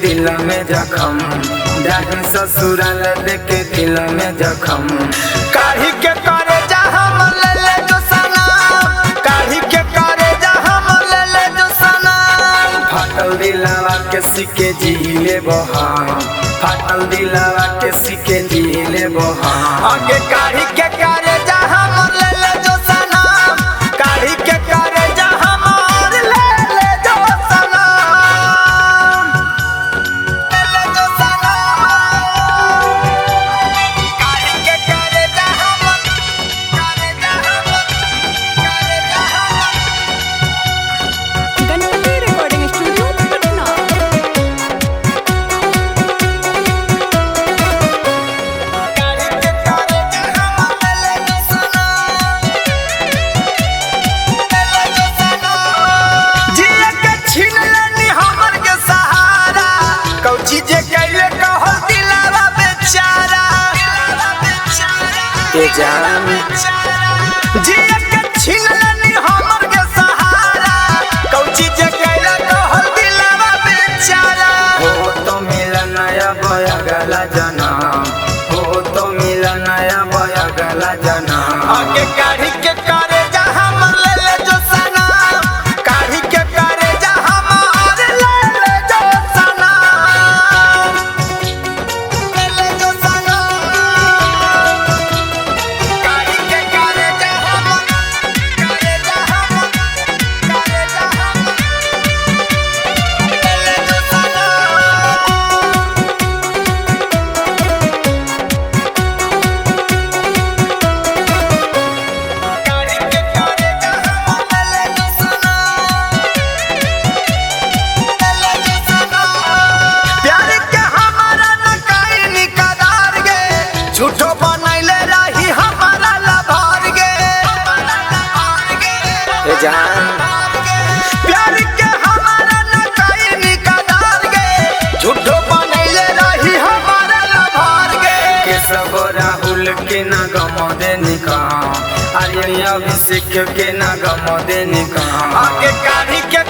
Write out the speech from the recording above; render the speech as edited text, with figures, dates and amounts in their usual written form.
दिल में जखम, जाहि ससुराल देके दिल में जखम। काढ़ी के करे जा हम ले ले जो सनम, काढ़ी के करे जा हम ले ले जो सनम। फाटल दिलवा के सिके जीले बहा, फाटल दिलवा के सिके जीले बहा। आगे काढ़ी के करे जा हम ले ले जो सनम, काढ़ी के करे जा हम ले ले जो सनम, ले ले जो सनम। काढ़ी के करे जा हम, करे जा हम, करे जा हम। Ganpati recording studio Patna. काढ़ी के करे जा हम ले ले जो सनम, ले ले जो सनम। जिया के छीन लेनी हमर के सहारा, कौची जे कैले कहल दिलवा बेचारा, दिलवा बेचारा। ए जान जिया के छीन लेनी हमर के सहारा, कौची जे कैले कहल दिलवा बेचारा। हो तो मिला नया बया गला जनम, हो तो मिला नया बया गला जनम। आगे काढ़ी के करे जा हम ले ले जो सनम, काढ़ी के करे जा हम ले ले जो सनम, ले ले जो सनम। काढ़ी के करे जा हम, करे जा हम, करे जा हम, ले ले जो सनम। काढ़ी के करे जा हम ले ले जो सनम, ले ले जो सनम। प्यार के हमारा न काई निकरार गे, झूठो बनैले रही हमारा लभार गे, ए जान। प्यार के हमारा न काई निकरार गे, झूठो बनैले रही हमारा लभार गे। के सब राहुल के ना गम दे निकाम, आर्य अभिषेक के ना गम दे निकाम। आगे काढ़ी के